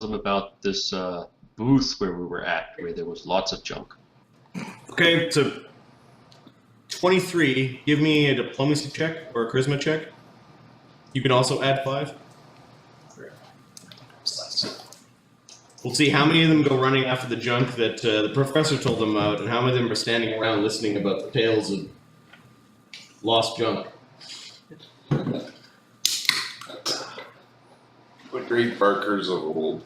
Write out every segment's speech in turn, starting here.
them about this booth where we were at, where there was lots of junk. Okay, so 23. Give me a diplomacy check or a charisma check. You can also add 5. We'll see how many of them go running after the junk that the professor told them about, and how many of them are standing around listening about the tales of lost junk. The great barkers of old.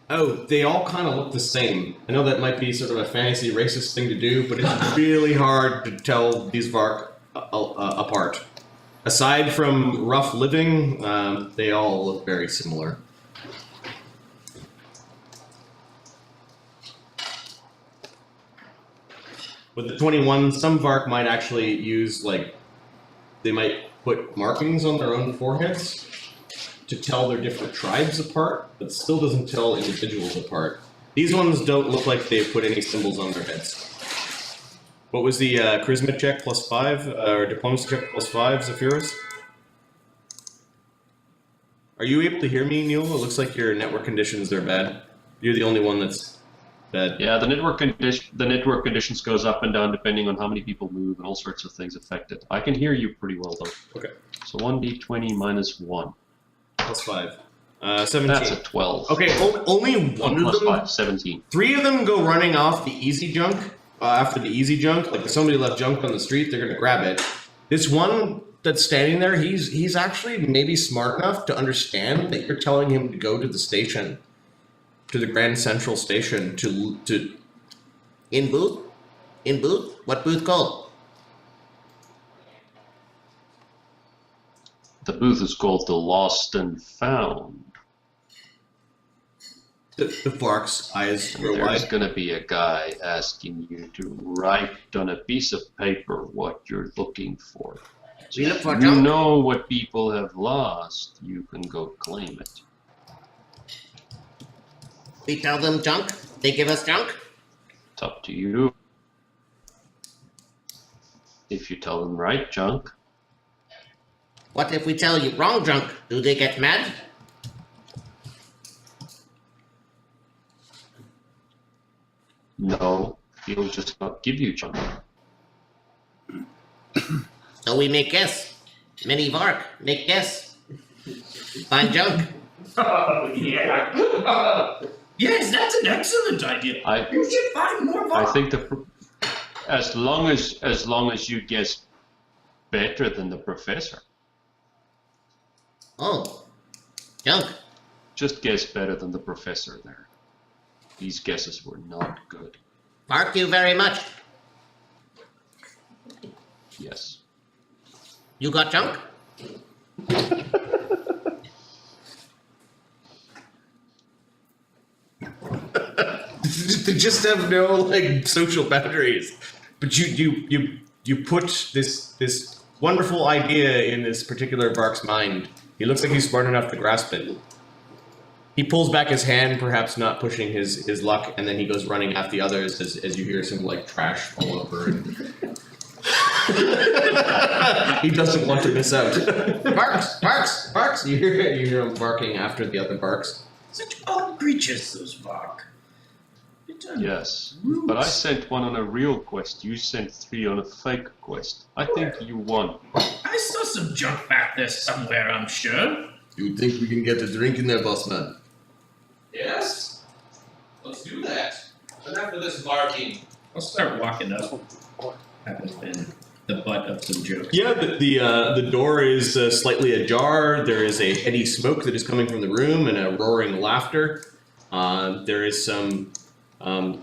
Oh, they all kind of look the same. I know that might be sort of a fantasy racist thing to do, but it's really hard to tell these Vark apart. Aside from rough living, they all look very similar. With the 21, some Vark might actually use, like, they might put markings on their own foreheads to tell their different tribes apart, but still doesn't tell individuals apart. These ones don't look like they've put any symbols on their heads. What was the charisma check plus 5, or diplomacy check plus 5, Zephyros? Are you able to hear me, Neil? It looks like your network conditions are bad. You're the only one that's bad. Yeah, the network conditions goes up and down depending on how many people move and all sorts of things affect it. I can hear you pretty well though. Okay. So 1d20 minus 1. Plus 5. 17. That's a 12. Okay, only one of plus them. 5, 17. 3 of them go running off the easy junk. After the easy junk, like if somebody left junk on the street, they're gonna grab it. This one that's standing there, he's actually maybe smart enough to understand that you're telling him to go to the station, to the Grand Central Station, to In booth? In booth? What booth called? The booth is called the Lost and Found. the Vark's eyes grow There's wide. going to be a guy asking you to write on a piece of paper what you're looking for. So We look for if junk. you know what people have lost, you can go claim it. We tell them junk. They give us junk. It's up to you. If you tell them right junk, What if we tell you wrong junk? Do they get mad? no, he'll just not give you junk. So we make guess. Many Vark make guess. Find junk. Oh, yeah. Yes, that's an excellent idea. You should find more I Vark. think as long as you guess better than the professor, Oh, junk. just guess better than the professor there. These guesses were not good. Bark you very much. Yes. You got junk? They just have no like social boundaries. But you put this wonderful idea in this particular Vark's mind. He looks like he's smart enough to grasp it. He pulls back his hand, perhaps not pushing his luck, and then he goes running after the others as you hear some like trash fall over. And he doesn't want to miss out. Barks, barks, barks! You hear him barking after the other barks. Such odd creatures, those Vark. Yes. But I sent one on a real quest. You sent 3 on a fake quest. I think you won. I saw some junk back there somewhere, I'm sure. You think we can get a drink in there, boss man? Yes? Let's do that. But after this barking. I'll start walking up. Having been the butt of some jokes. Yeah, the door is slightly ajar. There is a heady smoke that is coming from the room and a roaring laughter. There is some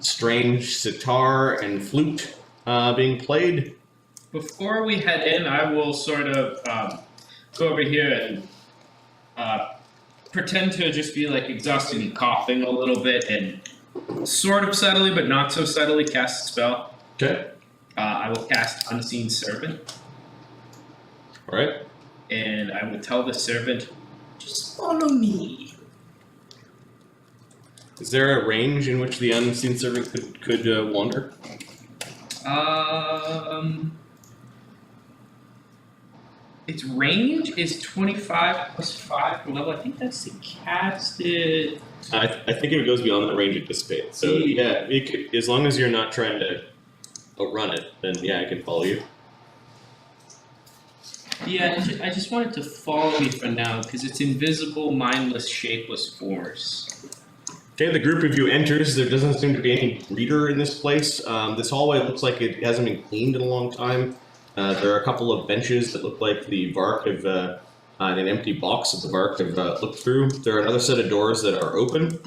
strange sitar and flute being played. Before we head in, I will sort of go over here and pretend to just be like exhausted and coughing a little bit and sort of subtly but not so subtly cast a spell. Okay. I will cast Unseen Servant, All right. and I will tell the servant, just follow me. Is there a range in which the unseen servant could wander? its range is 25 plus 5 per level. I think that's to cast it. I think if it goes beyond that range, it dissipates. So yeah, it could, as long as you're not trying to outrun it, then yeah, I can follow you. Yeah, I just want it to follow me for now because it's invisible, mindless, shapeless force. Okay, the group of you enters. There doesn't seem to be any greeter in this place. This hallway looks like it hasn't been cleaned in a long time. There are a couple of benches that look like the Vark have, an empty box that the Vark have looked through. There are another set of doors that are open.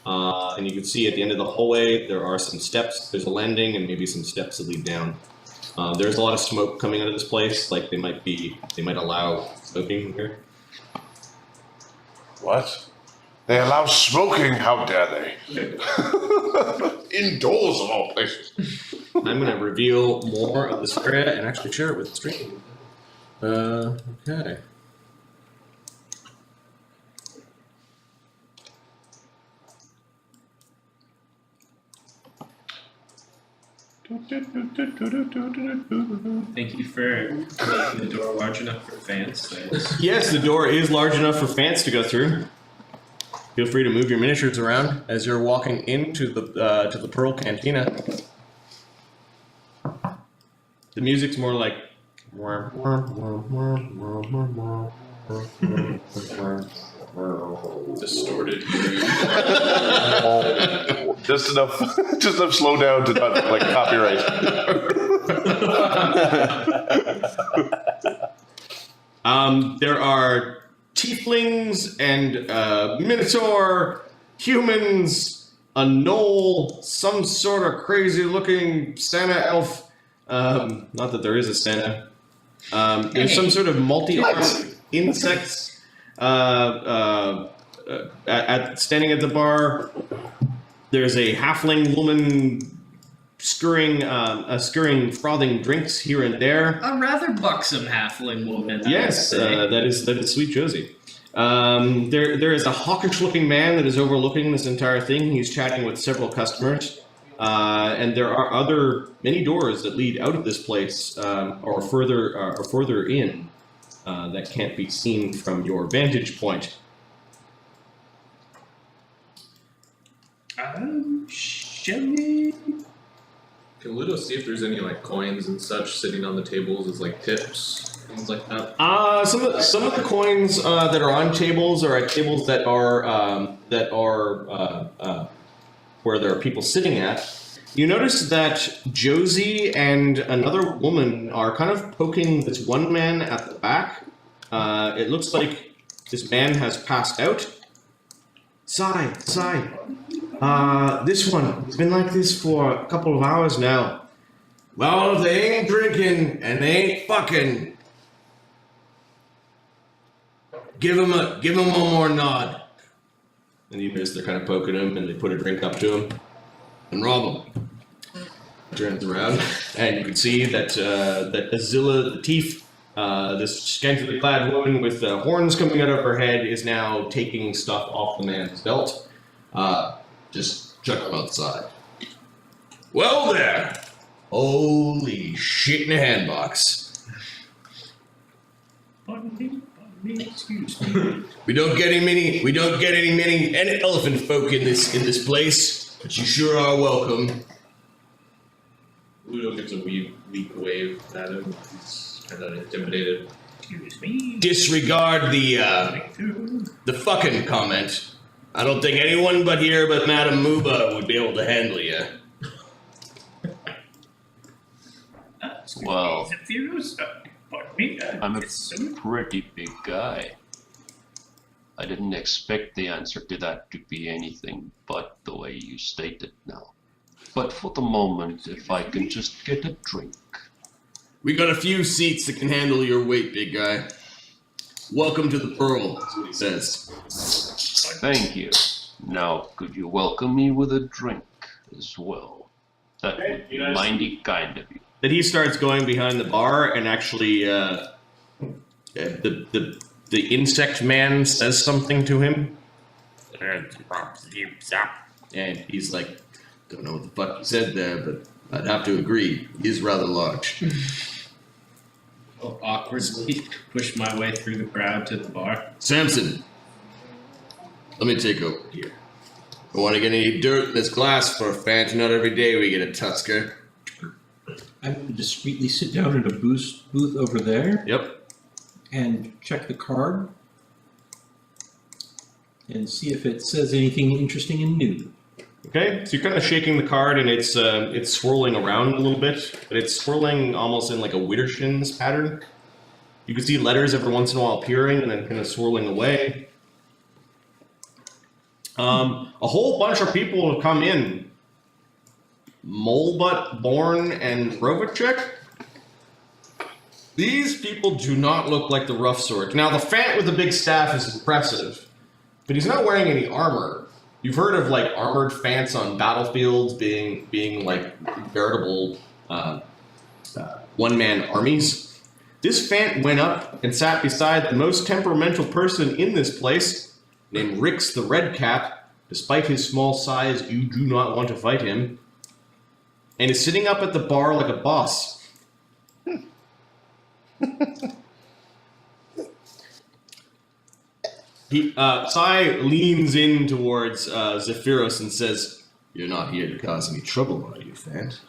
And you can see at the end of the hallway, there are some steps. There's a landing and maybe some steps that lead down. There's a lot of smoke coming out of this place. Like they might allow smoking here. What? They allow smoking? How dare they? Indoors of all places. I'm going to reveal more of this area and actually share it with the stream. Okay. Thank you for making the door large enough for fans. Yes, the door is large enough for fans to go through. Feel free to move your miniatures around as you're walking into the Pearl Cantina. The music's more like Distorted. Just enough slow down to not like copyright. There are tieflings and minotaur, humans, a gnoll, some sort of crazy looking Santa elf. Not that there is a Santa. There's some sort of multi-armed insects standing at the bar. There's a halfling woman scurrying frothing drinks here and there. A rather buxom halfling woman. Yes, that is sweet Josie. There is a hawkish-looking man that is overlooking this entire thing. He's chatting with several customers, and there are many doors that lead out of this place or further in that can't be seen from your vantage point. Shall we? Can Luudo see if there's any like coins and such sitting on the tables as like tips, things like that? Some of the coins that are on tables are at tables that are where there are people sitting at. You notice that Josie and another woman are kind of poking this one man at the back. It looks like this man has passed out. Sigh. This one, it's been like this for a couple of hours now. Well, if they ain't drinking and they ain't fucking, give him one more nod. And you notice they're kind of poking him, and they put a drink up to him and rob him. Turns around, and you can see that Azilla the Thief, this scantily clad woman with horns coming out of her head, is now taking stuff off the man's belt. Just chuck him outside. Well there! Holy shit in a handbox. Excuse me. We don't get any many elephant folk in this place, but you sure are welcome. Luudo gives a weak wave at him. He's kind of intimidated. Excuse me. Disregard the fucking comment. I don't think anyone but Madame Muba would be able to handle you. Well, Zephyros, I'm a pretty big guy. I didn't expect the answer to that to be anything but the way you state it now. But for the moment, if I can just get a drink. We got a few seats that can handle your weight, big guy. Welcome to the Pearl, that's what he says. Thank you. Now, could you welcome me with a drink as well? That would be mighty kind of you. Then he starts going behind the bar, and actually, the insect man says something to him. And he's like, don't know what the fuck he said there, but I'd have to agree. He's rather large. I'll awkwardly push my way through the crowd to the bar. Samson, let me take over here. Don't want to get any dirt in this glass for a Phant. Not every day we get a Tusker. I would discreetly sit down in a booth over there Yep. and check the card and see if it says anything interesting and new. Okay, so you're kind of shaking the card, and it's swirling around a little bit, but it's swirling almost in like a Widdershins pattern. You can see letters every once in a while appearing and then kind of swirling away. A whole bunch of people have come in. Molebutt, Born, and Rovacek. These people do not look like the rough sort. Now, the Phant with the big staff is impressive, but he's not wearing any armor. You've heard of like armored Phants on battlefields being like veritable one-man armies. This Phant went up and sat beside the most temperamental person in this place, named Rix the Redcap. Despite his small size, you do not want to fight him, and is sitting up at the bar like a boss. Sai leans in towards Zephyros and says, "You're not here to cause any trouble, are you, Phant?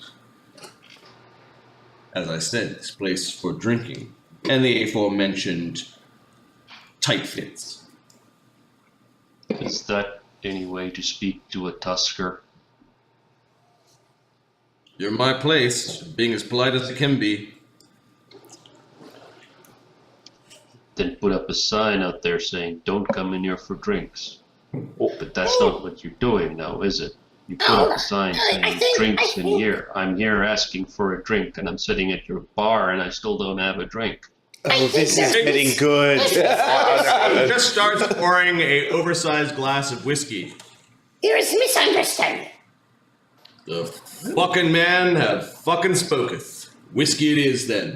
As I said, this place is for drinking, and the aforementioned tight fits." Is that any way to speak to a Tusker? You're in my place, being as polite as it can be. Then put up a sign out there saying, "Don't come in here for drinks." But that's not what you're doing now, is it? You put up a sign saying, "Drinks in here." I'm here asking for a drink, and I'm sitting at your bar, and I still don't have a drink. Oh, this is getting good. He just starts pouring a oversized glass of whiskey. There is misunderstanding. The fucking man have fucking spoketh. Whiskey it is then.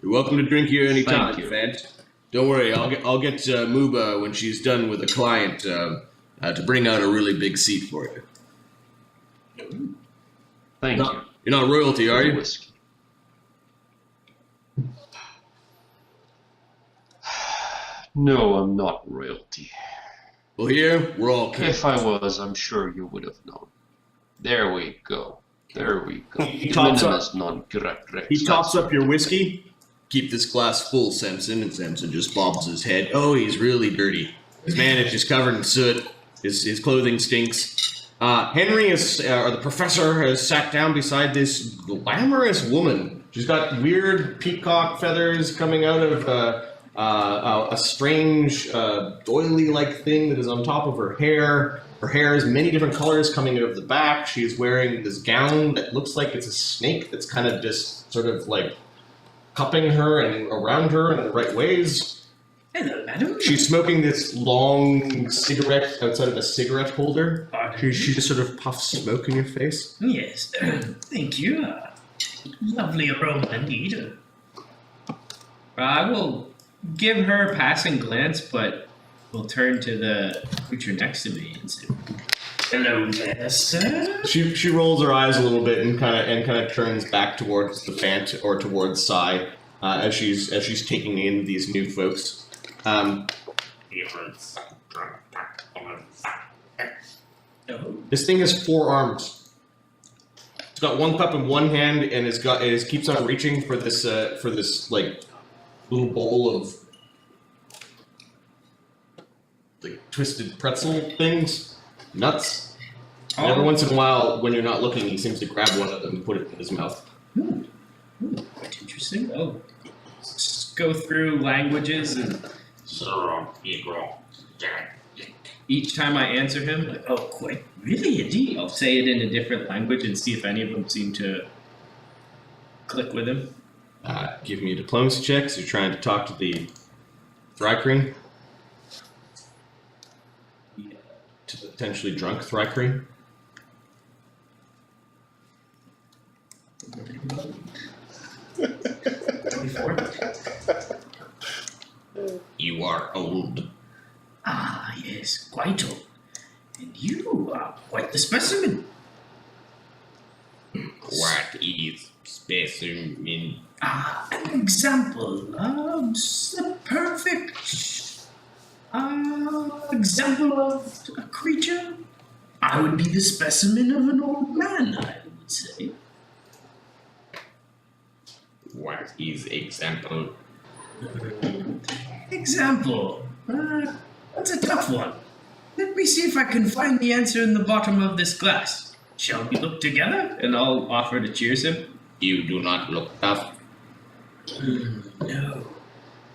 You're welcome to drink here anytime, Thank you. Phant. Don't worry, I'll get Muba when she's done with a client to bring out a really big seat for you. Thank you. You're not royalty, are For the you? whiskey. No, I'm not royalty. Well, here, we're all kings. If I was, I'm sure you would have known. There we go. There we go. He tops up- Minimus non correct rex. He tops up your whiskey. Keep this glass full, Samson. And Samson just bobs his head. Oh, he's really dirty. His manage is covered in soot. His clothing stinks. Henry or the professor has sat down beside this glamorous woman. She's got weird peacock feathers coming out of a strange doily-like thing that is on top of her hair. Her hair is many different colors coming out of the back. She is wearing this gown that looks like it's a snake that's kind of just sort of like cupping her and around her in the right ways. Hello, madam. She's smoking this long cigarette outside of a cigarette holder. She just sort of puffs smoke in your face. Yes, thank you. Lovely aroma indeed. I will give her a passing glance, but will turn to the creature next to me and say, "Hello there, sir." She rolls her eyes a little bit and kind of turns back towards the Phant or towards Sai as she's taking in these new folks. This thing has 4 arms. It's got one cup in one hand and it keeps on reaching for this like little bowl of like twisted pretzel things, nuts. And every once in a while, when you're not looking, he seems to grab one of them and put it in his mouth. Quite interesting. Oh, just go through languages and each time I answer him, like, oh, quite really indeed. I'll say it in a different language and see if any of them seem to click with him. Give me a diplomacy check. So you're trying to talk to the Thrycreen. To the potentially drunk Thrycreen. You are old. Ah, yes, quite old. And you are quite the specimen. What is specimen? An example of the perfect example of a creature. I would be the specimen of an old man, I would say. What is example? Example. That's a tough one. Let me see if I can find the answer in the bottom of this glass. Shall we look together? And I'll offer to cheers him. You do not look tough. No.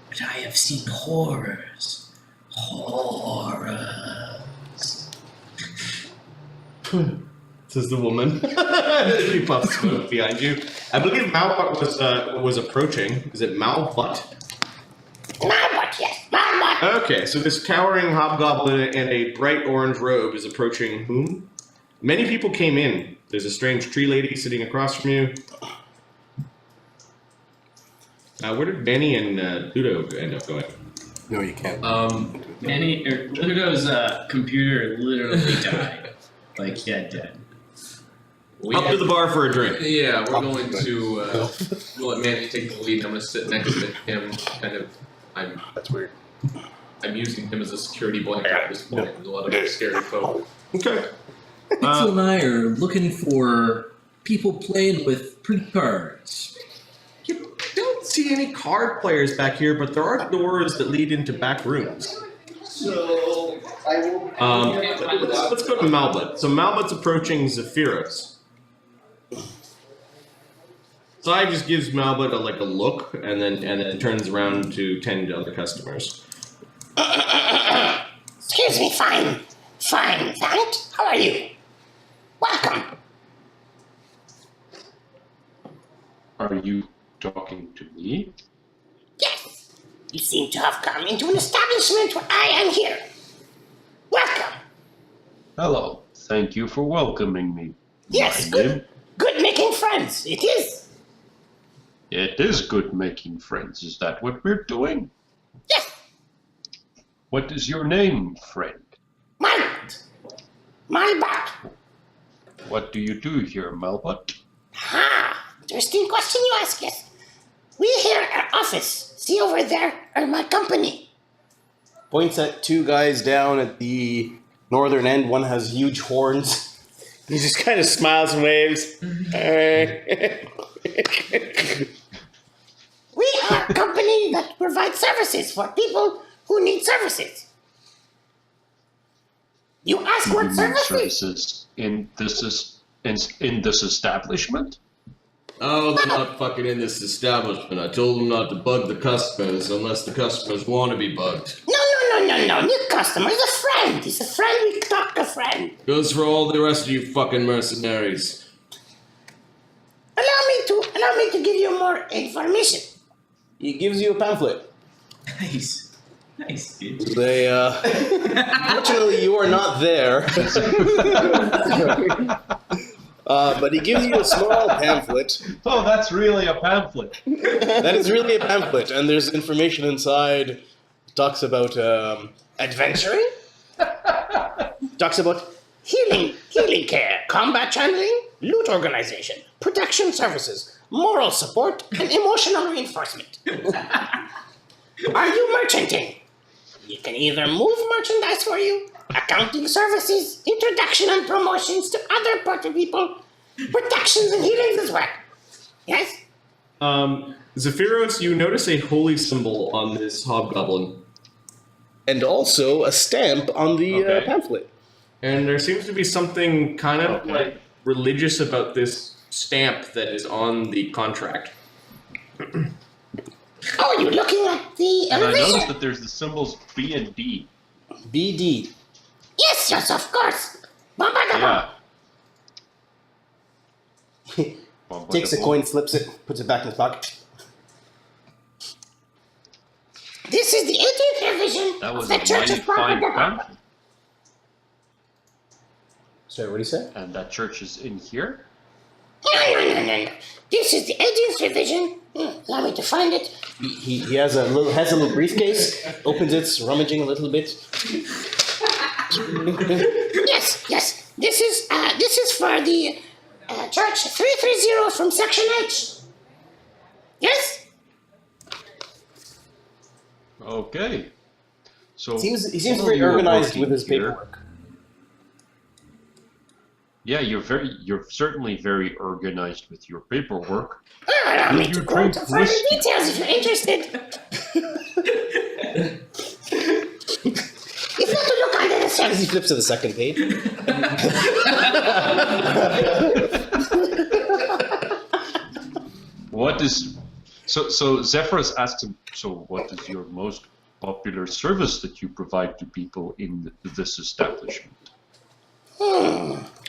But I have seen horrors. Horrors. Says the woman. She puffs smoke behind you. I believe Malbutt was approaching. Is it Malbutt? Malbutt, yes, Malbutt. Okay, so this towering hobgoblin in a bright orange robe is approaching whom? Many people came in. There's a strange tree lady sitting across from you. Where did Benny and Luudo end up going? No, you can't. Ludo's computer literally died. Like, dead. Up to the bar for a drink. Yeah, we're going to we'll let Manny take the lead. I'm going to sit next to him. That's weird. I'm using him as a security blanket at this point. There's a lot of scary folk. Okay. Pixel and I are looking for people playing with pretty cards. You don't see any card players back here, but there are doors that lead into back rooms. So, I will... Let's go to Malbutt. So Malbutt's approaching Zephyros. Sai just gives Malbutt a look, and then turns around to tend to other customers. Excuse me, fine, Phant. How are you? Welcome. Are you talking to me? Yes, you seem to have come into an establishment where I am here. Welcome. Hello. Thank you for welcoming me. Yes, My name- good making friends. It is. It is good making friends. Is that what we're doing? Yes, What is your name, friend? Malbutt. What do you do here, Malbutt? Interesting question you ask, yes. We here at office, see over there, are my company. Points at two guys down at the northern end. One has huge horns. He just kind of smiles and waves. We are a company that provides services for people who need services. You ask You what need services? services in this establishment? Oh, they're not fucking in this establishment. I told them not to bug the customers unless the customers want to be bugged. No. New customer is a friend. He's a friend. We talk to friend. Goes for all the rest of you fucking mercenaries. Allow me to give you more information. He gives you a pamphlet. Nice, dude. They, fortunately, you are not there. But he gives you a small pamphlet. Oh, that's really a pamphlet. That is really a pamphlet, and there's information inside. It talks about Adventuring? talks about Healing care, combat channeling, loot organization, protection services, moral support, and emotional reinforcement. Are you merchanting? You can either move merchandise for you, accounting services, introduction and promotions to other party people, protections and healings as well. Yes? Zephyros, you notice a holy symbol on this hobgoblin. and also a stamp on the Okay. pamphlet. And there seems to be something kind of religious about this stamp that is on the contract. Oh, you're looking at the And I noticed elevation? that there's the symbols B and D. BD. Yes, of course. Ba-ba-da-ba. Yeah. Takes a coin, flips it, puts it back in his pocket. This is the 18th revision That of was the a Church mighty of fine Ba-ba-da-ba. pamphlet. Sorry, what did he say? And that church is in here? No. This is the 18th revision. Allow me to find it. He has a little briefcase, opens it, rummaging a little bit. Yes. This is for the Church 330 from Section H. Yes? Okay. So He seems while very you are organized working with his here- paperwork. Yeah, you're certainly very organized with your paperwork. Allow me Did to you go drink into further whiskey? details if you're interested. If not to look under the As surface. he flips to the second page. What is so Zephyros asks him, so what is your most popular service that you provide to people in this establishment?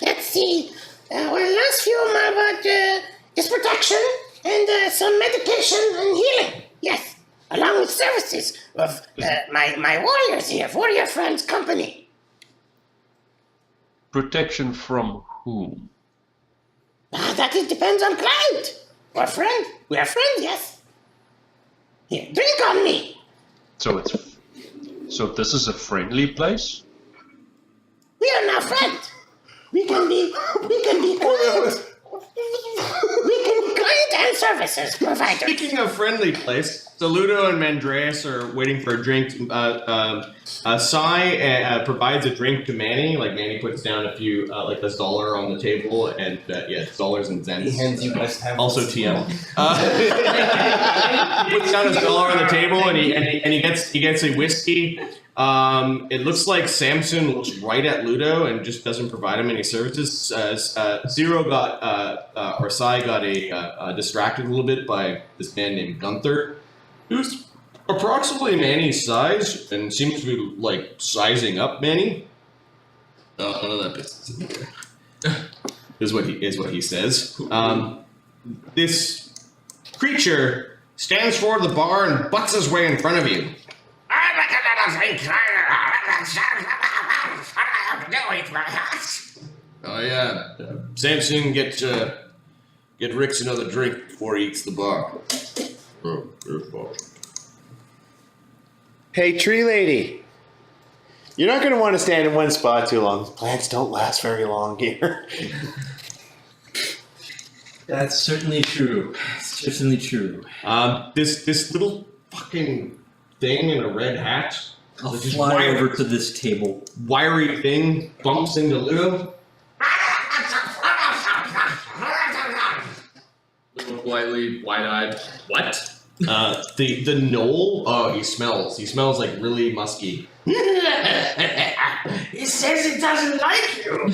Let's see. Well, last few about just protection and some medication and healing. Yes, along with services of my warriors here, warrior friends company. Protection from whom? That it depends on client or friend. We are friends, yes. Here, drink on me. So this is a friendly place? We are now friends. We can be client. We can be client and services provider. Speaking of friendly place, so Luudo and Mandreas are waiting for a drink. Sai provides a drink to Manny. Like Manny puts down a few, like this dollar on the table, and it's dollars and cents. He hands you guys have Also TM. He puts down his dollar on the table, and he gets a whiskey. It looks like Samson looks right at Luudo and just doesn't provide him any services. Zero got or Sai got distracted a little bit by this man named Gunther, who's approximately Manny's size and seems to be like sizing up Manny. None of that business is what he says. This creature stands for the bar and butts his way in front of you. Oh yeah, Samson, get Rix another drink before he eats the bar. Oh, good boss. Hey, tree lady. You're not going to want to stand in one spot too long. Plants don't last very long here. That's certainly true. Certainly true. This little fucking thing in a red hat. I'll Just fly over to this table. Wiry thing bumps into Ludo. Politely, wide-eyed. What? The knoll. Oh, he smells. He smells like really musky. It says it doesn't like you.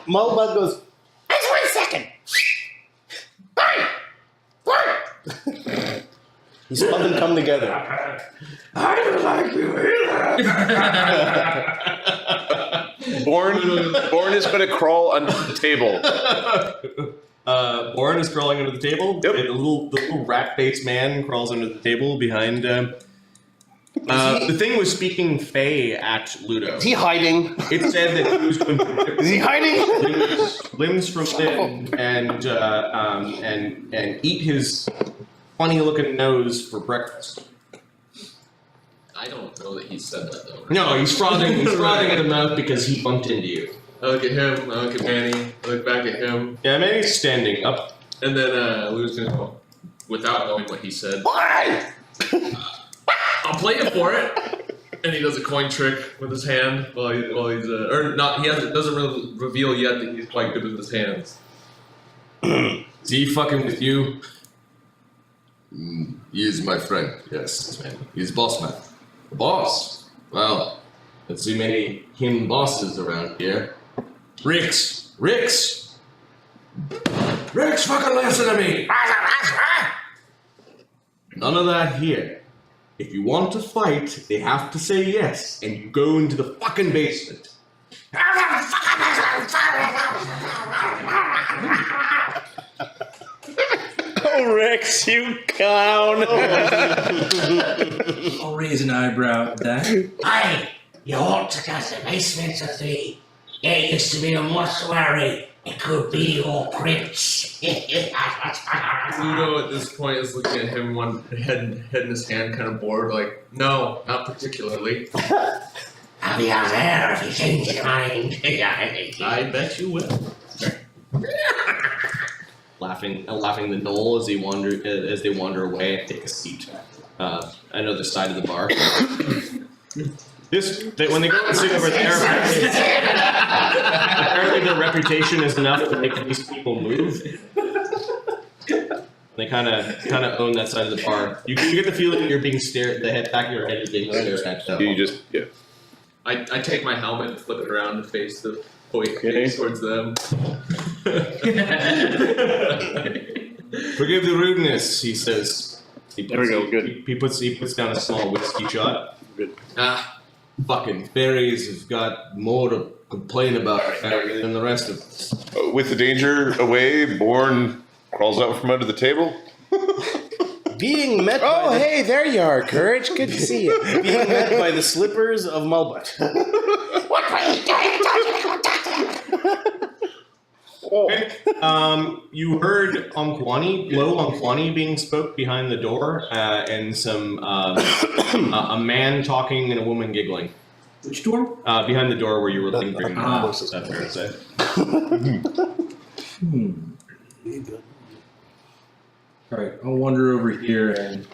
Mulbug goes, Just 1 second. Fine. you saw them come together. I don't like you either. Born is going to crawl under the table. Oren is crawling under the table. Yep. And the little rat-faced man crawls under the table behind. The thing was speaking Fey at Ludo. Is he hiding? It said that he was going to Is he hiding? limbs from limb and eat his funny-looking nose for breakfast. I don't know that he said that though. No, he's frothing. He's frothing at the mouth because he bumped into you. I look at him, I look at Manny, I look back at him, Yeah, Manny's standing up. and then Lou's gonna go, without knowing what he said, Why? I'll play it for it. And he does a coin trick with his hand while he's or not. He doesn't really reveal yet that he's quite good with his hands. Is he fucking with you? He is my friend, yes. He's boss man. The boss? Well, let's see many him bosses around here. Rix! Fucking listen to me! None of that here. If you want to fight, they have to say yes, and you go into the fucking basement. Oh, Rex, you clown. I'll raise an eyebrow at that. Aye, you ought to got the basement of the. It used to be a mortuary. It could be your crypts. Ludo at this point is looking at him, one head in his hand, kind of bored, like, no, not particularly. I'll be out there if you change your mind. I bet you will. laughing the knoll as they wander away and take a seat. Another side of the bar. When they go and sit over there, apparently their reputation is enough to make these people move. They kind of own that side of the bar. You get the feeling that you're being stared. The back of your head is being stared at. You just I take my helmet and flip it around and face towards them. Forgive the rudeness, he says. There we go, good. He puts down a small whiskey shot. Good. Fucking fairies have got more to complain about than the rest of us. With the danger away, Born crawls out from under the table. Being met Oh, by hey, there you are, Courage. Good to see you. being met by the slippers of Mulbutt. What were you doing? You heard low Onkwani being spoke behind the door, and some a man talking and a woman giggling. Which door? Behind the door where you were lingering. That's fair to say. All right, I'll wander over here and.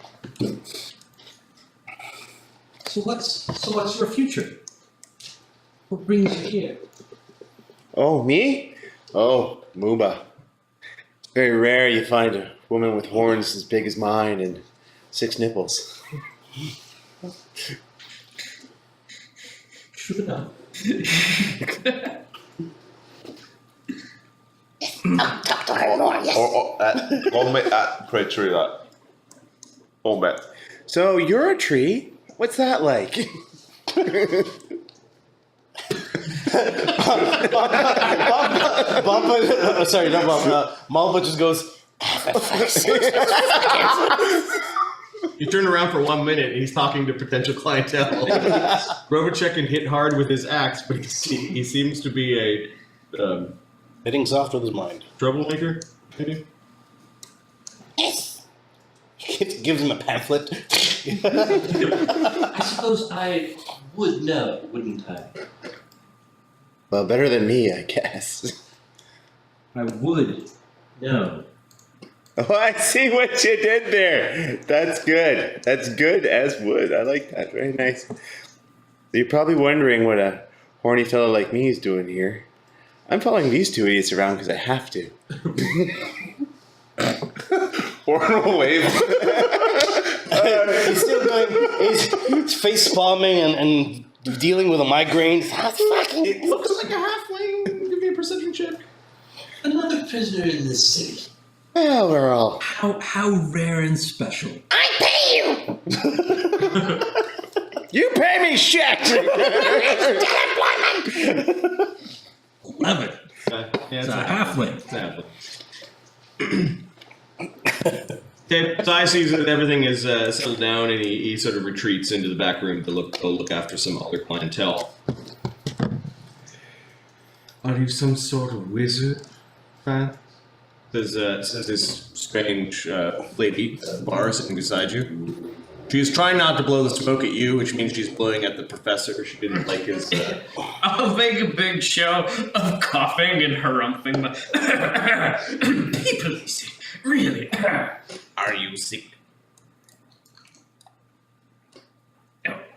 So what's your future? What brings you here? Oh, me? Oh, Mooba. It's very rare you find a woman with horns as big as mine and 6 nipples. True enough. Talk to her more, yes. Hold me pray true that. Hold back. So, you're a tree? What's that like? Mulbutt just goes, You turn around for 1 minute and he's talking to potential clientele. Robotchek can hit hard with his axe, but he seems to be a hitting soft with his mind. troublemaker, maybe? Yes. Gives him a pamphlet. I suppose I would know, wouldn't I? Well, better than me, I guess. I would know. Oh, I see what you did there. That's good. That's good as wood. I like that. Very nice. You're probably wondering what a horny fellow like me is doing here. I'm following these 2 idiots around because I have to. Born will wave. He's still going. He's face palming and dealing with a migraine. It looks like a halfling. Give me a perception check. Another prisoner in this city. Well, we're all. How rare and special. I pay you. You pay me shit! Still employment. 11. Yeah, It's a halfling. Ty sees that everything is settled down, and he sort of retreats into the back room to look after some other clientele. Are you some sort of wizard, Fan? Says this strange lady at the bar sitting beside you. She's trying not to blow the smoke at you, which means she's blowing at the professor. She didn't like his... I'll make a big show of coughing and harumphing. People, really, are you sick?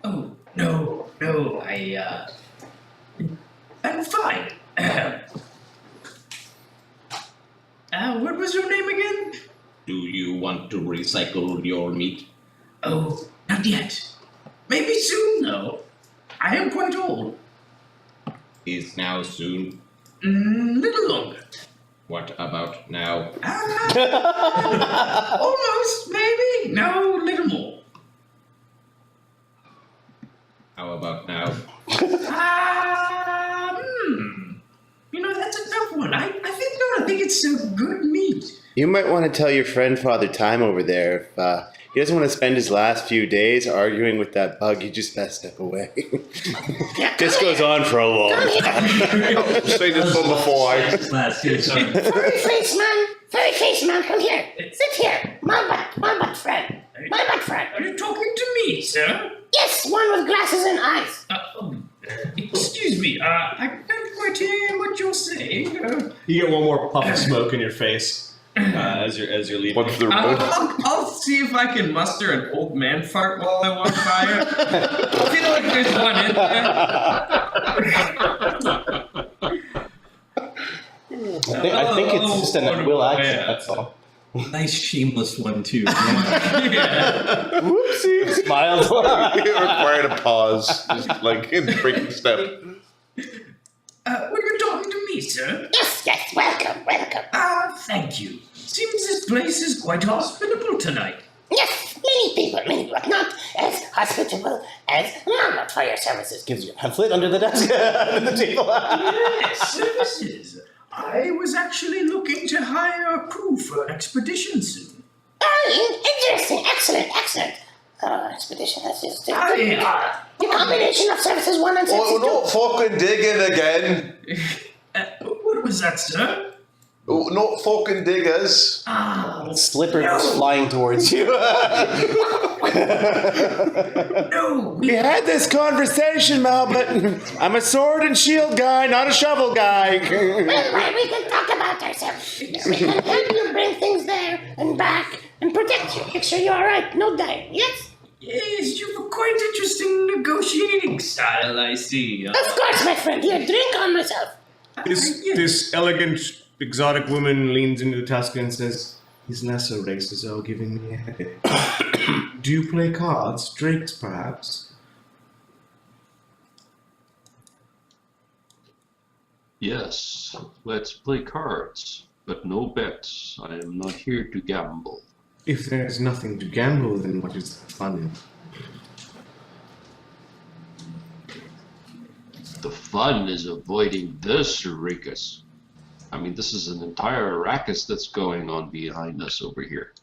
Oh, no, I'm fine. What was your name again? Do you want to recycle your meat? Oh, not yet. Maybe soon, though. I am quite old. Is now soon? Little longer. What about now? Almost, maybe. No, little more. How about now? That's a tough one. I think it's a good meat. You might want to tell your friend Father Time over there if he doesn't want to spend his last few days arguing with that bug. You just best step away. This goes on for a long time. Say this one before I. Furry face man, come here. Sit here. My butt friend. Are you talking to me, sir? Yes, one with glasses and eyes. Excuse me, I can't quite hear what you're saying. You get one more puff of smoke in your face as you're leaving. What's the road? I'll see if I can muster an old man fart while I walk by her. I feel like there's one in there. I think it's just an will action, yeah. that's all. Nice shameless one too. Yeah. Whoopsie! Smiled. It required a pause, just like in breaking step. Were you talking to me, sir? Yes, welcome. Thank you. Seems this place is quite hospitable tonight. Yes, many people, but not as hospitable as Mama Fire Services. Gives you a pamphlet under the desk, under the table. Yes, services. I was actually looking to hire a crew for an expedition soon. Interesting, excellent. Expedition, that's just the Yeah. combination of services 1 and 62. Oh, not fucking digging again. What was that, sir? Oh, not fucking diggers. Slipper was flying towards you. No, We had this conversation, Mal, but I'm a sword and shield guy, not a shovel guy. Well, we can talk about ourselves. We can help you bring things there and back and protect you. Make sure you're alright, no dying, yes? Yes, you have a quite interesting negotiating style, I see. Of course, my friend. Here, drink on myself. This elegant, exotic woman leans into the Tusker and says, "These lesser races are giving me a headache. Do you play cards? Drakes, perhaps?" Yes, let's play cards, but no bets. I am not here to gamble. If there's nothing to gamble, then what is the fun in? The fun is avoiding this ruckus. I mean, this is an entire ruckus that's going on behind us over here.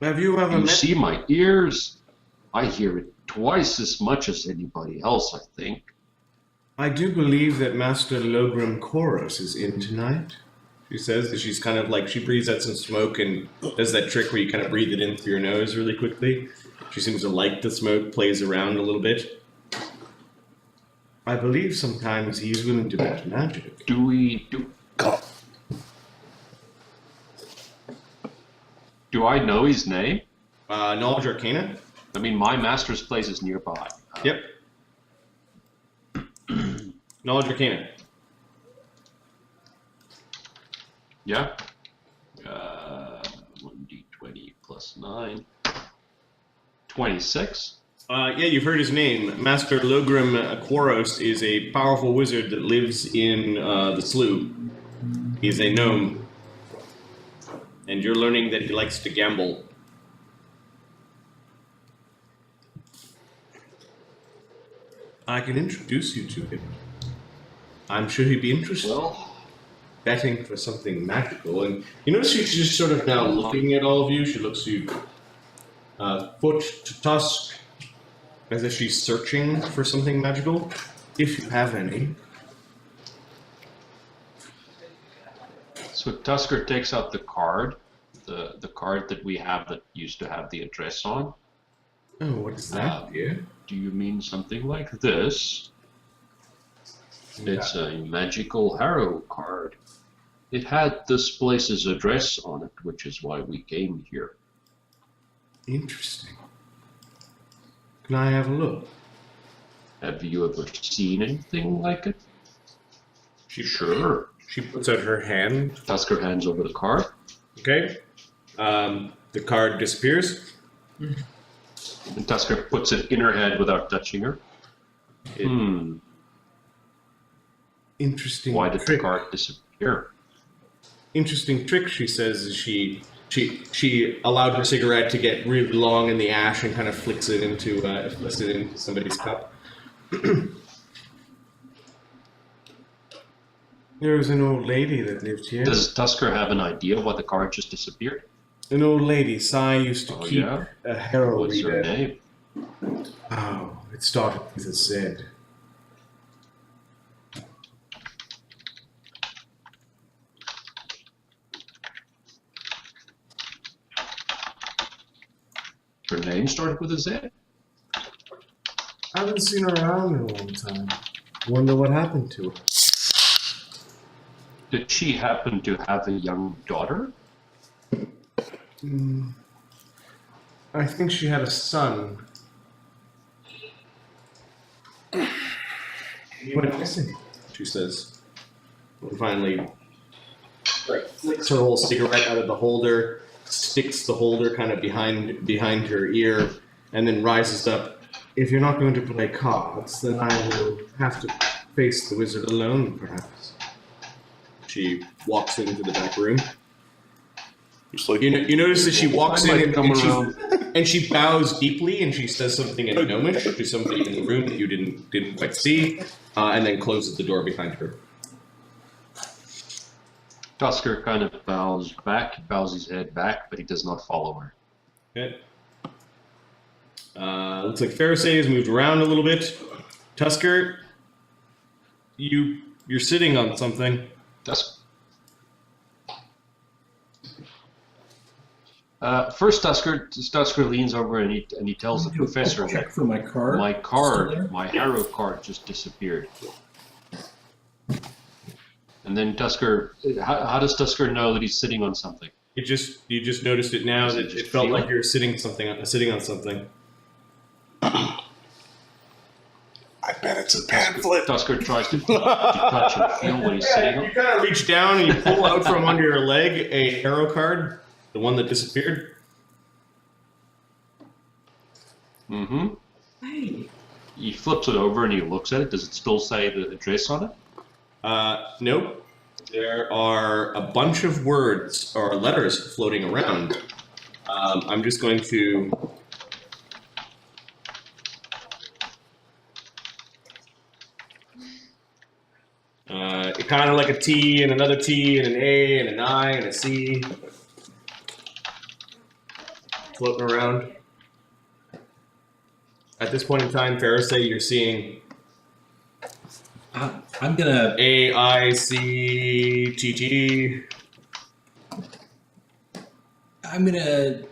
Have you ever You met... see my ears? I hear it twice as much as anybody else, I think. I do believe that Master Logrum Koros is in tonight. She says that she's kind of like, she breathes out some smoke and does that trick where you kind of breathe it in through your nose really quickly. She seems to like the smoke, plays around a little bit. I believe sometimes he's willing to bet magic. Do I know his name? Knowledge Arcana? I mean, my master's place is nearby. Yep. Knowledge Arcana. Yeah. 1d20 plus 9. 26. Yeah, you've heard his name. Master Logrum Koros is a powerful wizard that lives in the slough. He's a gnome. And you're learning that he likes to gamble. I can introduce you to him. I'm sure he'd be interested. Well, Betting for something magical. And you notice she's just sort of now looking at all of you. She looks you foot to tusk, as if she's searching for something magical, if you have any. so Tusker takes out the card, the card that we have that used to have the address on. Oh, what is that, dear? Do you mean something like this? It's a magical harrow card. It had this place's address on it, which is why we came here. Interesting. Can I have a look? Have you ever seen anything like it? Sure. She puts out her hand. Tusker hands over the card. Okay. The card disappears. And Tusker puts it in her hand without touching her. Interesting. Why did the trick. card disappear? Interesting trick, she says, is she allowed her cigarette to get really long in the ash and kind of flicks it into somebody's cup. There was an old lady that lived here. Does Tusker have an idea why the card just disappeared? An old lady, Sai, used to keep yeah? a harrow What's reader. her name? Oh, it started with a Z. Her name started with a Z? I haven't seen her around in a long time. Wonder what happened to her. Did she happen to have a young daughter? I think she had a son. He went missing, she says. And finally, flicks her whole cigarette out of the holder, sticks the holder kind of behind her ear, and then rises up. If you're not going to play cards, then I will have to face the wizard alone, perhaps. She walks into the back room. You notice that she walks in and she bows deeply and she says something in Gnomish to somebody in the room that you didn't quite see, and then closes the door behind her. Tusker kind of bows his head back, but he does not follow her. Okay. Looks like Ferosae has moved around a little bit. Tusker, you're sitting on something. First, Tusker leans over and he tells the professor check that for my card. My harrow card just disappeared. And then Tusker, how does Tusker know that he's sitting on something? You just noticed it now that it felt like you're sitting on something. I bet it's a pamphlet. Tusker tries to touch and feel what he's sitting on. You kind of reach down and you pull out from under your leg a harrow card, the one that disappeared. Mm-hmm. He flips it over and he looks at it. Does it still say the address on it? Nope. There are a bunch of words or letters floating around. I'm just going to... kind of like a T and another T and an A and an I and a C. Floating around. At this point in time, Ferosae, you're seeing... I'm gonna AICTT. I'm gonna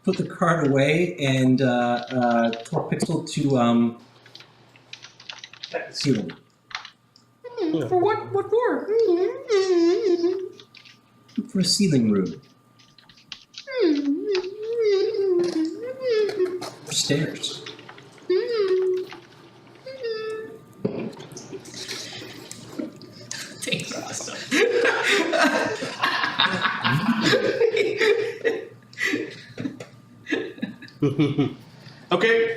put the card away and tell Pixel to seal him. For what? What for? For a sealing room. For stairs. Thanks, awesome. Okay,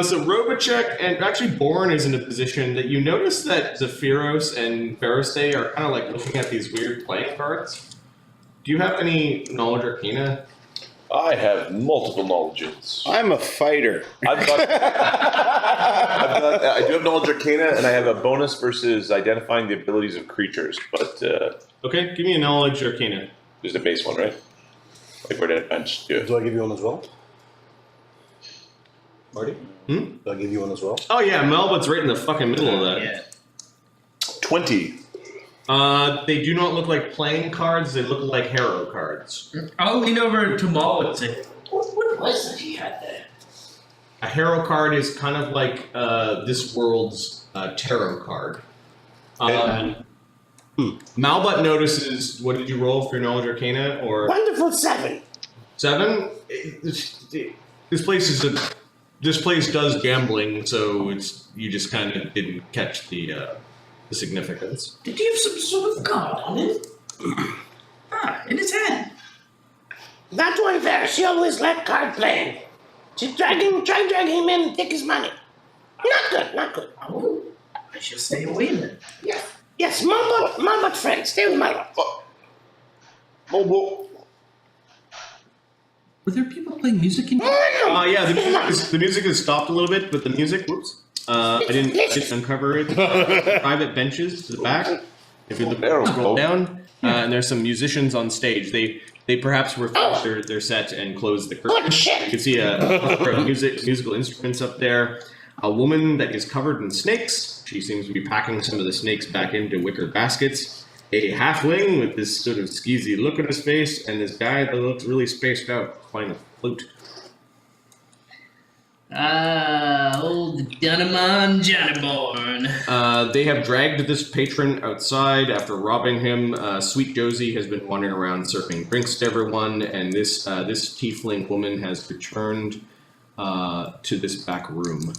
so Robotech and actually Born is in a position that you notice that Zephyros and Ferosae are kind of like looking at these weird playing cards. Do you have any knowledge arcana? I have multiple knowledges. I'm a fighter. I do have knowledge arcana, and I have a bonus versus identifying the abilities of creatures. But okay, give me a knowledge arcana. there's a base one, right? Like where did I bench? Do it. Do I give you one as well? Marty? Hmm? Do I give you one as well? Oh yeah, Melba's right in the fucking middle of that. Yeah. 20. They do not look like playing cards, they look like harrow cards. I'll lean over to Maul and say, what was it he had there? A harrow card is kind of like this world's tarot card. Malbut notices, what did you roll for your knowledge arcana? Or Wonderful 7. 7? This place does gambling, so you just kind of didn't catch the significance. Did he have some sort of card on him? In his hand. That one there, she always liked card playing. She try dragging him in and take his money. Not good. Oh, I shall stay away then. Yes, Malbut friend, stay with Malbut. Mobile. Were there people playing music in here? Yeah, the music has stopped a little bit, but the music, whoops. I didn't uncover it. Private benches to the back. If you scroll down, and there's some musicians on stage. They perhaps refresh their set and close the curtain. You can see a number of musical instruments up there. A woman that is covered in snakes. She seems to be packing some of the snakes back into wicker baskets. A halfling with this sort of skeezy look on his face, and this guy that looks really spaced out playing a flute. Old Dunamon Johnnyborn. They have dragged this patron outside after robbing him. Sweet Josie has been wandering around serving drinks to everyone, and this tiefling woman has returned to this back room.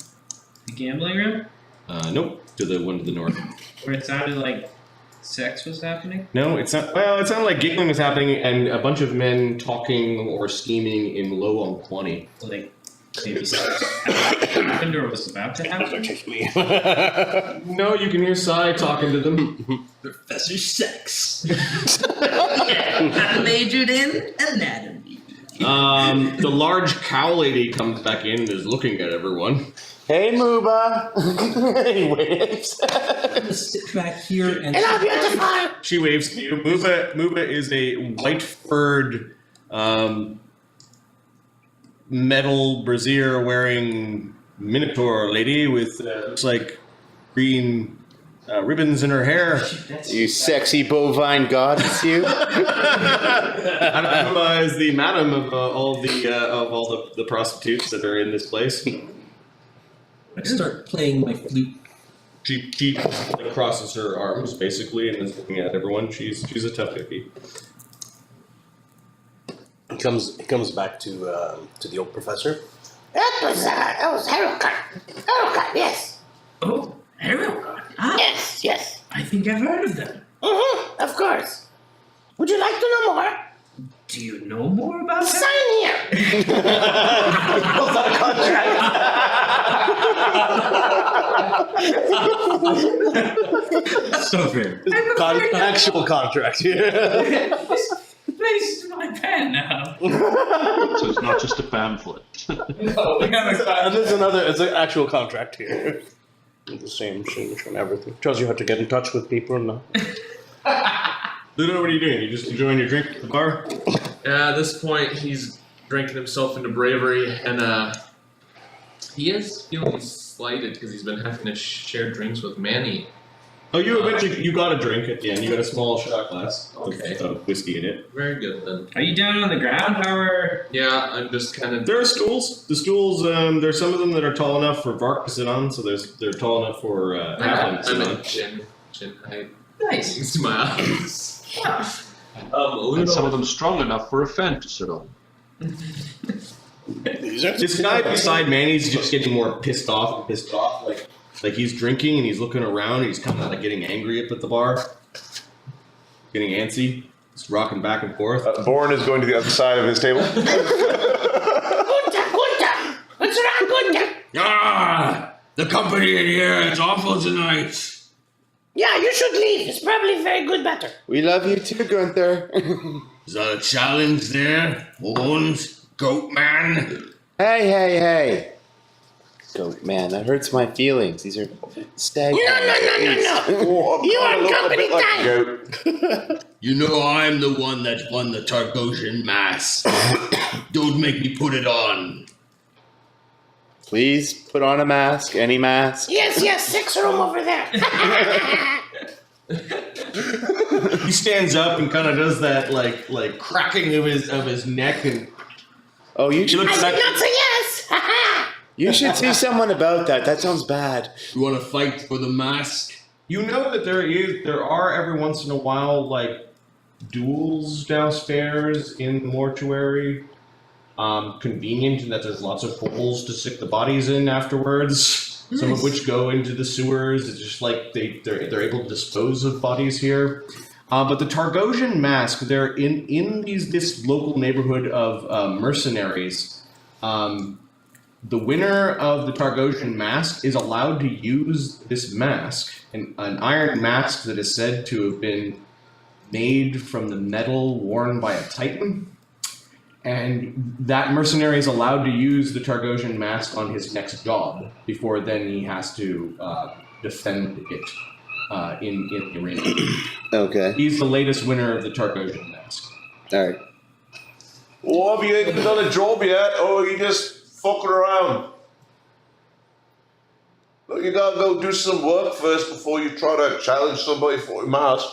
The gambling room? Nope, to the one to the north. Where it sounded like sex was happening? No, it's not. Well, it sounded like giggling was happening, and a bunch of men talking or scheming in low on 20. Like, maybe sex happened or was about to happen? No, you can hear Sai talking to them. Professor Sex. I majored in anatomy. The large cow lady comes back in and is looking at everyone. Hey, Mooba. He waves. I'm gonna sit back here and. Hello, beautiful. She waves to you. Mooba is a white furred, metal brassiere wearing minotaur lady with looks like green ribbons in her hair. You sexy bovine goddess, you. Mooba is the madam of all the prostitutes that are in this place. I start playing my flute. She like, crosses her arms basically and is looking at everyone. She's a tough cookie. He comes back to the old professor. That was Harrowstone. Harrowstone, yes. Oh, Harrow. Ah, Yes. I think I've heard of them. Mm-hmm, of course. Would you like to know more? Do you know more about them? Sign here. So fair. Actual contract here. Place my pen now. So it's not just a pamphlet. And there's it's an actual contract here. The same signature and everything. Tells you how to get in touch with people and Luudo, what are you doing? You just enjoying your drink at the bar? At this point, he's drinking himself into bravery, and he is feeling slighted because he's been having to share drinks with Manny. Oh, you got a drink at the end. You got a small shot glass of whiskey in it. Very good then. Are you down on the ground? How are... Yeah, I'm just kind of. There are stools. The stools, there's some of them that are tall enough for Vark to sit on, so they're tall enough for Halfling to sit I'm on. at chin height. Nice. To my eyes. And some of them strong enough for a Phant to sit on. This guy beside Manny's just getting more pissed off. Like he's drinking and he's looking around and he's kind of like getting angry up at the bar. Getting antsy. Just rocking back and forth. Born is going to the other side of his table. Gunta. What's wrong, Gunta? Ah! The company in here is awful tonight. Yeah, you should leave. It's probably very good better. We love you too, Gunther. Is that a challenge there? Horns? Goat man? Hey. Goat man, that hurts my feelings. These are stag. No. Oh, You I are look a company bit like a time. goat. You know I'm the one that won the Targosian mask. Don't make me put it on. Please put on a mask, any mask. Yes, 6 room over there. He stands up and kind of does that like cracking of his neck and Oh, you should. I did not say yes. You should see someone about that. That sounds bad. You want to fight for the mask? you know that there are every once in a while like duels downstairs in the mortuary. Convenient in that there's lots of holes to stick the bodies in afterwards. Nice. Some of which go into the sewers. It's just like they're able to dispose of bodies here. But the Targosian mask, they're in this local neighborhood of mercenaries. The winner of the Targosian mask is allowed to use this mask, an iron mask that is said to have been made from the metal worn by a titan. And that mercenary is allowed to use the Targosian mask on his next job before then he has to defend it in the arena. Okay. He's the latest winner of the Targosian mask. All right. Well, have you even done a job yet, or are you just fucking around? Look, you gotta go do some work first before you try to challenge somebody for a mask.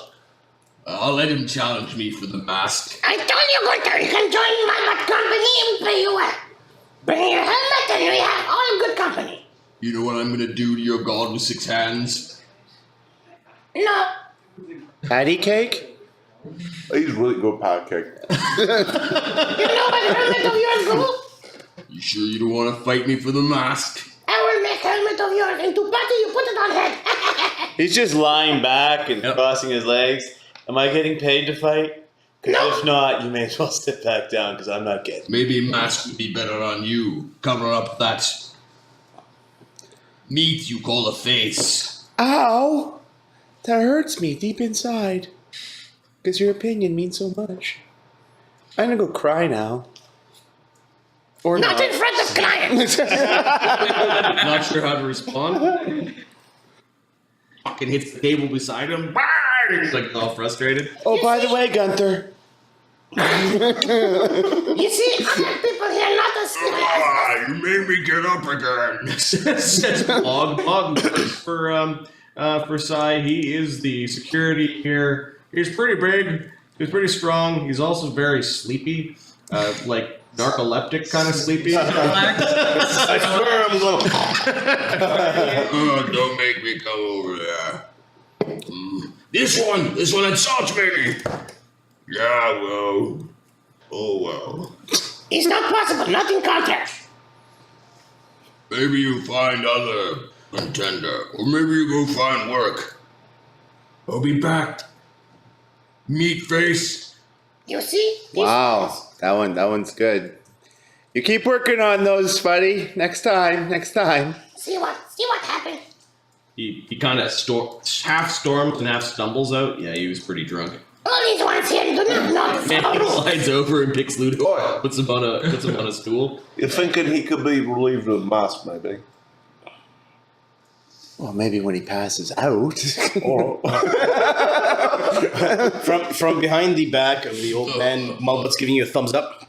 I'll let him challenge me for the mask. I told you, Gunter, you can join my company and pay you well. Bring your helmet and we have all You know what I'm gonna do to your god with 6 hands? No. Patty cake? He's really good pancake. You know what helmet of yours, Google? You sure you don't want to fight me for the mask? I will make helmet of yours into body, you put it on head. He's just lying back and crossing his legs. Am I getting paid to fight? Because if not, you may as well sit back down because I'm not getting. Maybe a mask would be better on you. Cover up that meat you call a face. Ow! That hurts me deep inside. Because your opinion means so much. I'm gonna go cry now. Or Not in front of clients. Not sure how to respond. Fucking hits the table beside him. He's like all frustrated. Oh, by the way, Gunther. You see, other people here not as serious. You made me get up again. Says Bog. Bog works for Sai. He is the security here. He's pretty big. He's pretty strong. He's also very sleepy, like narcoleptic kind of sleepy. I swear I'm going. Don't make me come over there. This one insults me. Yeah, well. Oh, well. It's not possible, not in contract. Maybe you find other contender, or maybe you go find work. I'll be back. Meat face. You see? Wow, that one's good. You keep working on those, buddy. Next time. See what happened? He kind of half storms and half stumbles out. Yeah, he was pretty drunk. All these ones here do not know the And he rules. slides over and picks Luudo up, puts him on a stool. You're thinking he could be relieved of the mask, maybe? Well, maybe when he passes out. From behind the back of the old man, Mulbut's giving you a thumbs up.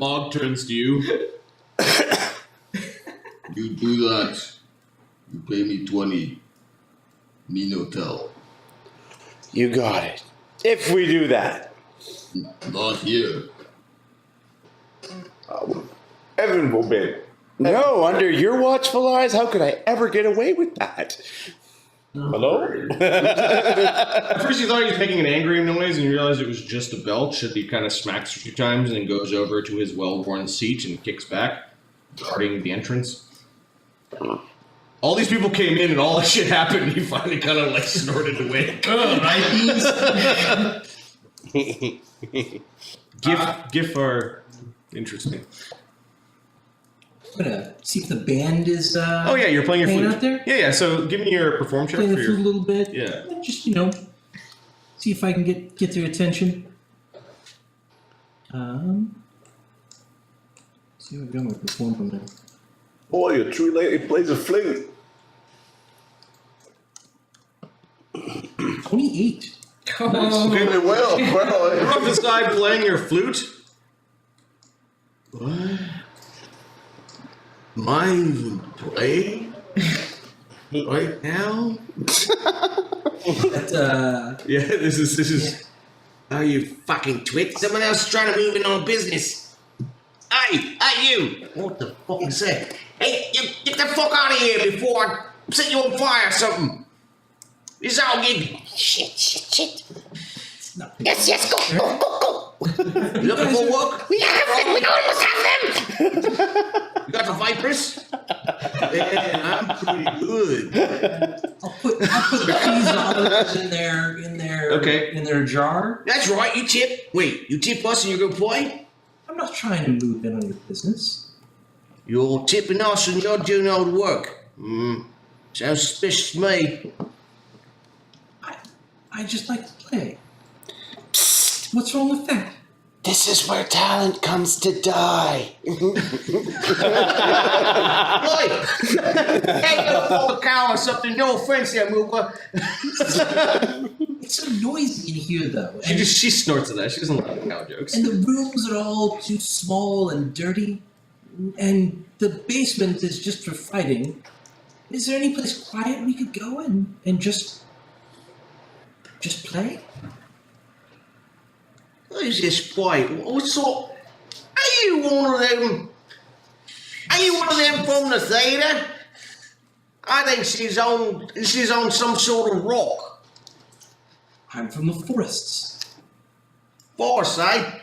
Bog turns to you. You do that. You pay me 20. Me no tell. You got it. If we do that. Not here. Evan will be. No, under your watchful eyes, how could I ever get away with that? Hello? At first you thought he was making an angry noise and you realized it was just a belch. And he kind of smacks a few times and then goes over to his well-worn seat and kicks back, guarding the entrance. All these people came in and all that shit happened and he finally kind of like snorted away. GIF are interesting. I'm gonna see if the band is. Oh yeah, you're playing your flute out there. Yeah. So give me your perform check Playing for the your. flute a little bit. Yeah. Just see if I can get their attention. See what I'm going to perform from there. Oh, your true lady plays a flute. 28. Okay, well. You're off the side playing your flute. What? Am I even playing? Right now? Yeah, this is. Oh, you fucking twit. Someone else is trying to move in on business. Hey, you! What the fuck is that? Hey, you get the fuck out of here before I set you on fire or something. This is our gig. Shit. Yes, go. You looking for work? We have them, we almost have them. You got the Vipers? Yeah, I'm pretty good. I'll put the $3 in their jar. That's right, you tip. Wait, you tip us and you're gonna play? I'm not trying to move in on your business. You're tipping us and you're doing all the work. Sounds suspicious to me. I just like to play. What's wrong with that? This is where talent comes to die. Oi! Hey, you full cow or something. No offense there, Mooka. It's so noisy in here, though. She snorts at that. She doesn't like cow jokes. And the rooms are all too small and dirty. And the basement is just for fighting. Is there any place quiet we could go and just play? What is this fight? What sort you one of them? Are you one of them from the theatre? I think she's on some sort of rock. I'm from the forests. Ferosae,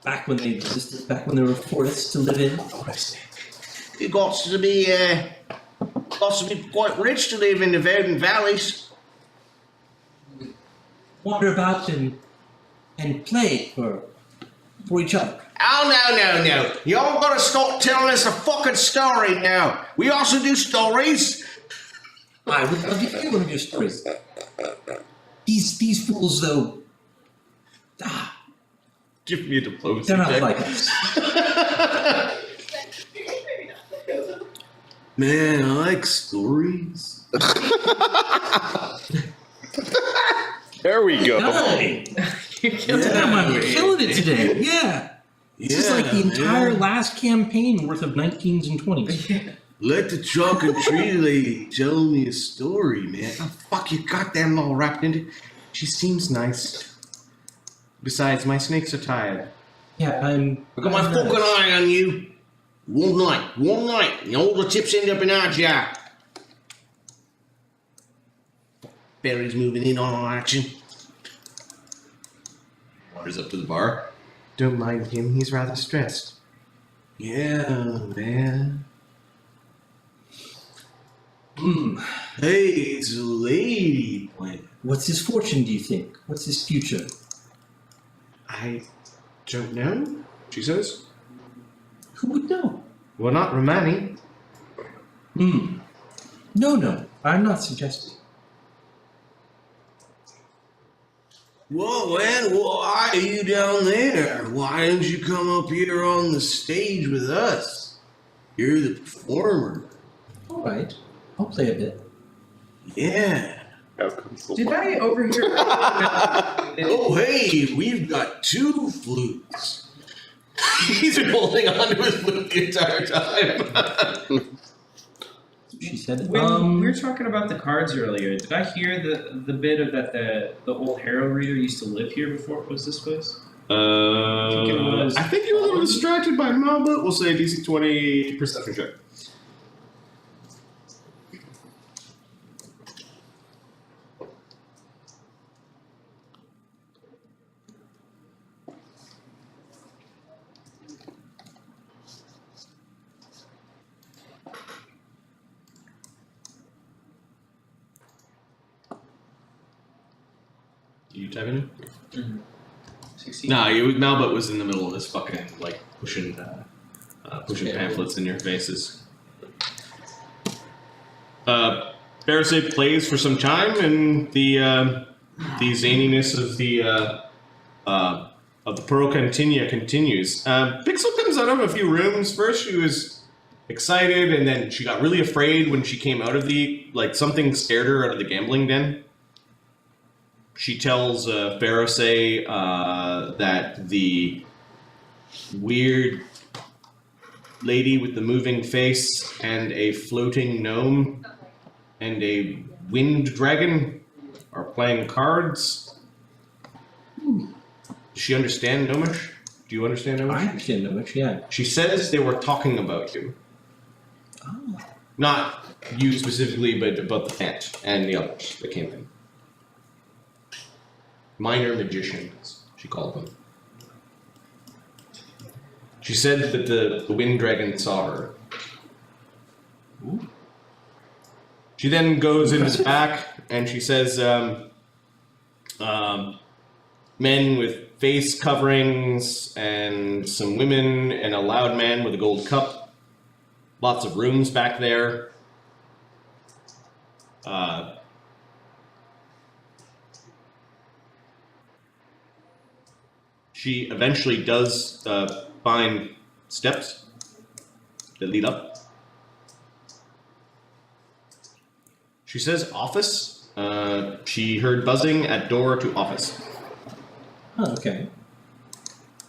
Back when they existed, back when there were forests to live in. you got to be quite rich to live in the verdant valleys. Wander about and play for each other. Oh, no. Y'all gotta stop telling us a fucking story now. We also do stories. I would love to hear one of your stories. These fools, though, Give me a diplomacy they're not check. like us. Man, I like stories. There we go. Hey, You killed it. I'm killing it today. Yeah. This is like the entire last campaign worth of 19s and 20s. Let the chalk and tree lady tell me a story, man. Oh, fuck, you got them all wrapped into. She seems nice. Besides, my snakes are tired. Yeah, I got my fucking eye on you. One night, and all the chips end up in our jar. Barry's moving in on our action. Wanders up to the bar. Don't mind him, he's rather stressed. Yeah, man. Hey, it's a lady plant. What's his fortune, do you think? What's his future? I don't know, she says. Who would know? Well, not Remani. No, I'm not suggesting. Whoa, man, why are you down there? Why don't you come up here on the stage with us? You're the performer. All right, I'll play a bit. Yeah. Did I overhear? Oh, hey, we've got 2 flutes. He's been holding on to his flute the entire time. She said, When we were talking about the cards earlier, did I hear the bit of that the old harrow reader used to live here before it was this place? I think you're a little distracted by Malbut. We'll say DC 20 perception check. You type in? 16. Nah, Malbut was in the middle of this fucking, like, pushing pamphlets in your faces. Ferosae plays for some time, and the zaniness of the Pearl Cantina continues. Pixel comes out of a few rooms. First, she was excited, and then she got really afraid when she came out of something scared her out of the gambling den. She tells Ferosae that the weird lady with the moving face and a floating gnome and a wind dragon are playing cards. Does she understand Gnomish? Do you understand Gnomish? I understand Gnomish, yeah. She says they were talking about you. Oh. Not you specifically, but about the Phant and the others that came in. Minor magicians, she called them. She said that the wind dragon saw her. Ooh. She then goes into the back and she says, men with face coverings and some women and a loud man with a gold cup. Lots of rooms back there. She eventually does find steps that lead up. She says office. She heard buzzing at door to office. Oh, okay.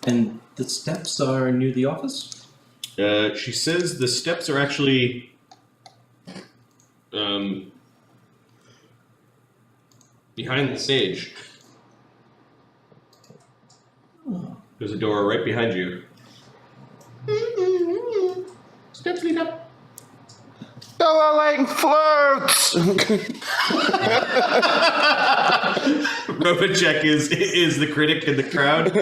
And the steps are near the office? She says the steps are actually behind the stage. Oh. There's a door right behind you. Steps lead up. Bellowing floats. Robotech is the critic in the crowd.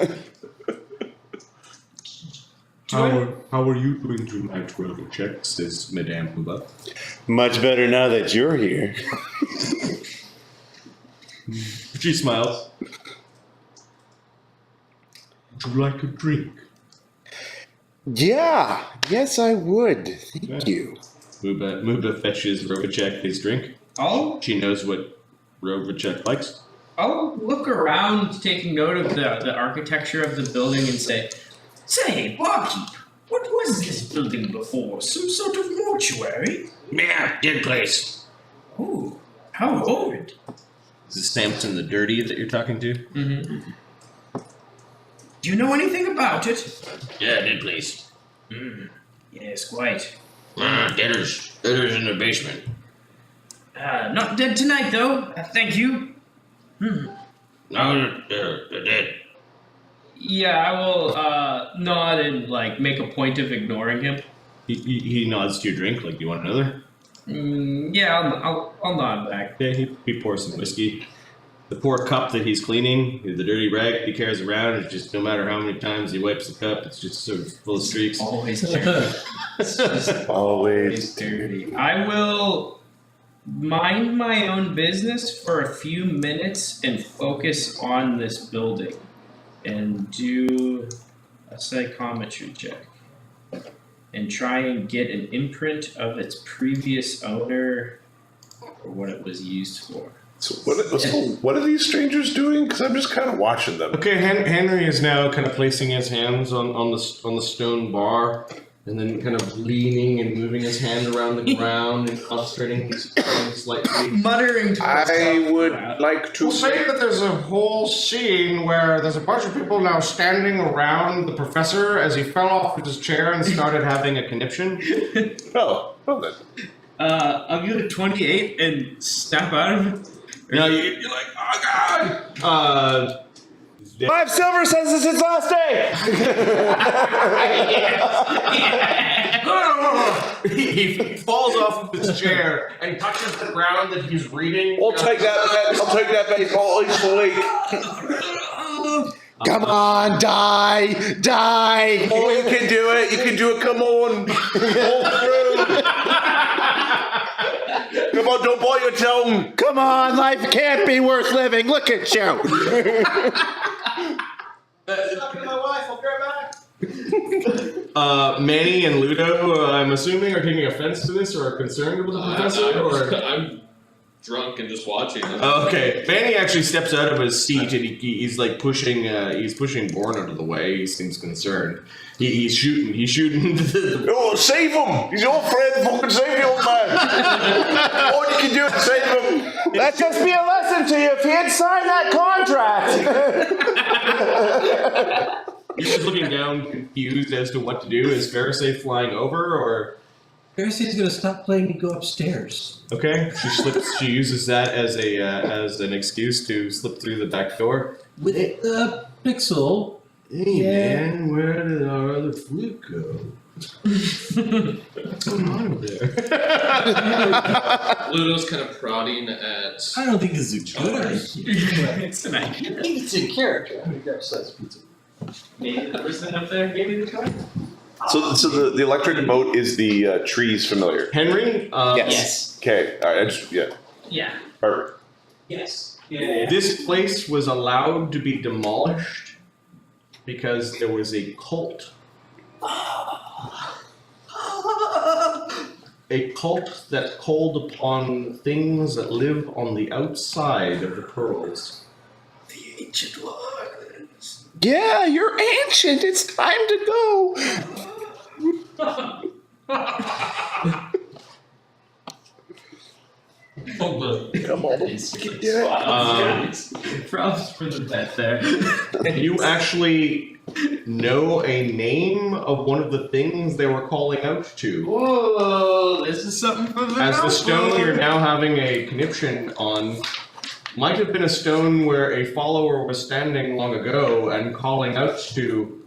How are you doing tonight, Robotech? Says Madame Puba. Much better now that you're here. She smiles. Would you like a drink? Yeah. Yes, I would. Thank you. Muba fetches Robotech his drink. She knows what Robotech likes. I'll look around, taking note of the architecture of the building, and say, barkeep, what was this building before? Some sort of mortuary? Yeah, dead place. Oh, how old? Is it Samson the Dirty that you're talking to? Mm-hmm. Do you know anything about it? Yeah, dead place. Yes, quite. Deaders in the basement. Not dead tonight, though. Thank you. No, they're dead. Yeah, I will nod and make a point of ignoring him. He nods to your drink, like, do you want another? Yeah, I'll nod back. Yeah, he pours some whiskey. The poor cup that he's cleaning, the dirty rag he carries around, it's just no matter how many times he wipes the cup, it's just sort of full of streaks. Always dirty. It's just Always dirty. I will mind my own business for a few minutes and focus on this building and do a psychometry check and try and get an imprint of its previous owner or what it was used for. So what are these strangers doing? Because I'm just kind of watching them. Okay, Henry is now kind of placing his hands on the stone bar, and then kind of leaning and moving his hand around the ground and concentrating slightly. Muttering to I would like to We'll say that there's a whole scene where there's a bunch of people now standing around the professor as he fell off of his chair and started having a conniption. Oh, well then. I'll give it a 28 and snap out of it. You're like, oh god! 5 silver says it's his last day. He falls off of his chair and touches the ground that he's reading. I'll take that baseball each week. Come on, die. Oh, you can do it. You can do it. Come on. Pull through. Come on, don't bite your tongue. Come on, life can't be worth living. Look at you. Manny and Luudo, I'm assuming, are taking offense to this or are concerned with the professor? I'm drunk and just watching. Okay, Manny actually steps out of his seat and he's like pushing Bourne out of the way. He seems concerned. He's shooting. Oh, save him! He's your friend. Fucking save the old man. All you can do is save him. That just be a lesson to you if he had signed that contract. You're just looking down, confused as to what to do. Is Ferosae flying over, or? Ferosae's gonna stop playing and go upstairs. Okay, she uses that as an excuse to slip through the back door. With the pixel. Hey man, where did our other flute go? What's going on over there? Ludo's kind of prodding at. I don't think this is a good idea. It's an idea. I think it's in character. How many grab size pizza? Maybe the person up there gave me the card. So the electric boat is the trees familiar. Henry? Yes. Okay. All right. Yeah. Perfect. Yes. Yeah. This place was allowed to be demolished because there was a cult. A cult that called upon things that live on the outside of the pearls. The ancient ones. Yeah, you're ancient. It's time to go. Come on. Props for the bet there. You actually know a name of one of the things they were calling out to. Whoa, this is something for the As the notebook. stone you're now having a conniption on might have been a stone where a follower was standing long ago and calling out to